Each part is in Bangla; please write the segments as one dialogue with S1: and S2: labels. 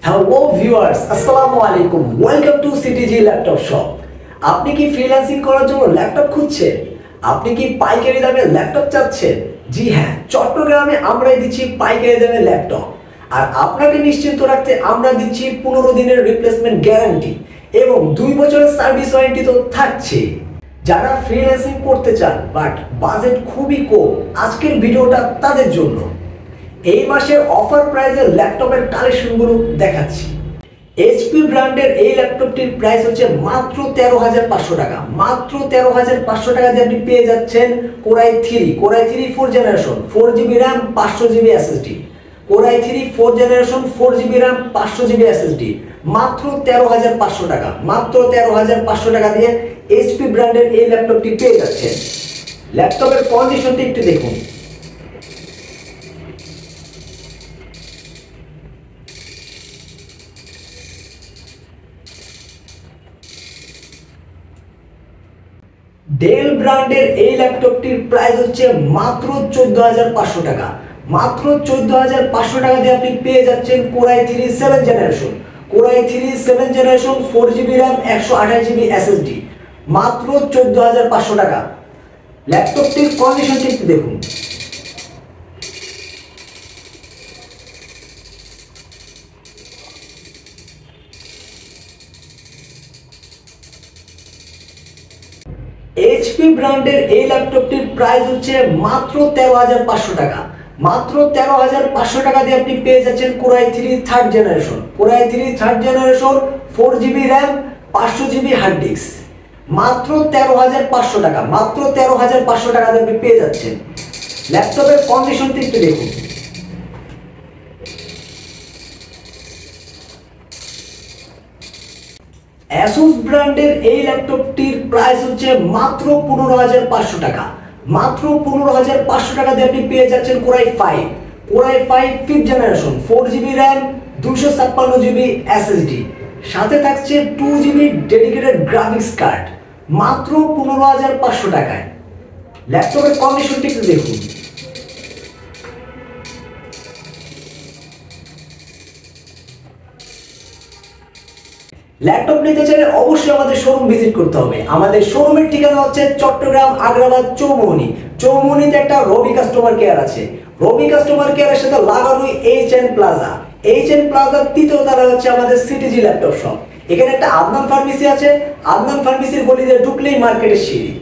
S1: হ্যালো ভিউয়ার্স, আসসালামু আলাইকুম। Welcome to CTG laptop shop. আপনি কি ফ্রিল্যান্সিং করার জন্য ল্যাপটপ খুঁজছেন? আপনি কি পাইকারি দামে ল্যাপটপ চাচ্ছেন? জি হ্যাঁ, চট্টগ্রামে আমরাই দিচ্ছি পাইকারি দামে ল্যাপটপ। আর আপনাকে নিশ্চিন্ত রাখতে আমরা দিচ্ছি 15 দিনের রিপ্লেসমেন্ট গ্যারান্টি এবং 2 বছরের সার্ভিস ওয়ারেন্টি তো থাকছে। যারা ফ্রিল্যান্সিং করতে চান বাট বাজেট খুবই কম, আজকের ভিডিওটা তাদের জন্য। এই মাসের অফার প্রাইসের ল্যাপটপের কালেকশনগুলো দেখাচ্ছি। এইচপি ব্র্যান্ডের এই ল্যাপটপটির প্রাইস হচ্ছে মাত্র 13,500 টাকা। মাত্র 13,500 টাকা দিয়ে আপনি পেয়ে যাচ্ছেন Core i three 4 generation, 4GB RAM, 500GB SSD। Core i three 4 generation, 4GB RAM, 500GB SSD, মাত্র 13,500 টাকা। মাত্র 13,500 টাকা দিয়ে এইচপি ব্র্যান্ডের এই ল্যাপটপটি পেয়ে যাচ্ছেন। ল্যাপটপের কন্ডিশনটি একটু দেখুন। ডেল ব্র্যান্ডের এই ল্যাপটপটির প্রাইস হচ্ছে মাত্র 14,500 টাকা। মাত্র 14,500 টাকা দিয়ে আপনি পেয়ে যাচ্ছেন Core i three 7 generation. Core i three 7 generation, 4GB RAM, 128GB SSD, মাত্র 14,500 টাকা। ল্যাপটপটির কন্ডিশনটি একটু দেখুন। এইচপি ব্র্যান্ডের এই ল্যাপটপটির প্রাইস হচ্ছে মাত্র 13,500 টাকা। মাত্র 13,500 টাকা দিয়ে আপনি পেয়ে যাচ্ছেন Core i three 3rd generation. Core i three 3rd generation, 4GB RAM, 500GB hard disk, মাত্র 13,500 টাকা। মাত্র 13,500 টাকা দিয়ে আপনি পেয়ে যাচ্ছেন। ল্যাপটপের কন্ডিশনটি একটু দেখুন। অ্যাসুস ব্র্যান্ডের এই ল্যাপটপটির প্রাইস হচ্ছে মাত্র 15,500 টাকা। মাত্র 15,500 টাকা দিয়ে আপনি পেয়ে যাচ্ছেন core i five 5th generation, 4GB RAM, 256GB SSD, সাথে থাকছে 2GB ডেডিকেটেড গ্রাফিক্স কার্ড, মাত্র 15,500 টাকায়। ল্যাপটপের কন্ডিশনটি একটু দেখুন। ল্যাপটপ নিতে চাইলে অবশ্যই আমাদের শোরুম ভিজিট করতে হবে। আমাদের শোরুমের ঠিকানা হচ্ছে চট্টগ্রাম আগ্রাবাদ চৌমুহনীতে একটা রবি কাস্টমার কেয়ার আছে। রবি কাস্টমার কেয়ারের সাথে লাগানোই এইচএন প্লাজা। এইচএন প্লাজার 3য় তলায় হচ্ছে আমাদের সিটিজি ল্যাপটপ শপ। এখানে একটা আদনান ফার্মেসি আছে। আদনান ফার্মেসির গলিতে ঢুকলেই মার্কেটের সিঁড়ি।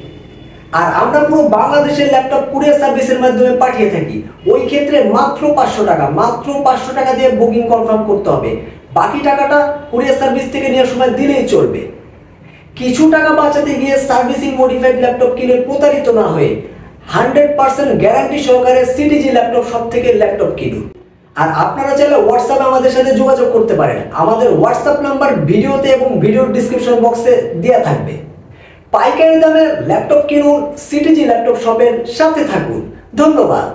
S1: আর আমরা পুরো বাংলাদেশের ল্যাপটপ কুরিয়ার সার্ভিসের মাধ্যমে পাঠিয়ে থাকি। ওই ক্ষেত্রে মাত্র 500 টাকা। মাত্র 500 টাকা দিয়ে বুকিং কনফার্ম করতে হবে। বাকি টাকাটা কুরিয়ার সার্ভিস থেকে নেওয়ার সময় দিলেই চলবে। কিছু টাকা বাঁচাতে গিয়ে সার্ভিসিং মডিফাইড ল্যাপটপ কিনে প্রতারিত না হয়ে 100% গ্যারান্টি সহকারে সিটিজি ল্যাপটপ শপ থেকে ল্যাপটপ কিনুন। আর আপনারা চাইলে হোয়াটসঅ্যাপে আমাদের সাথে যোগাযোগ করতে পারেন। আমাদের হোয়াটসঅ্যাপ নাম্বার ভিডিওতে এবং ভিডিওর ডিসক্রিপশন বক্সে দেওয়া থাকবে। পাইকারি দামে ল্যাপটপ কিনুন, সিটিজি ল্যাপটপ শপের সাথে থাকুন। ধন্যবাদ।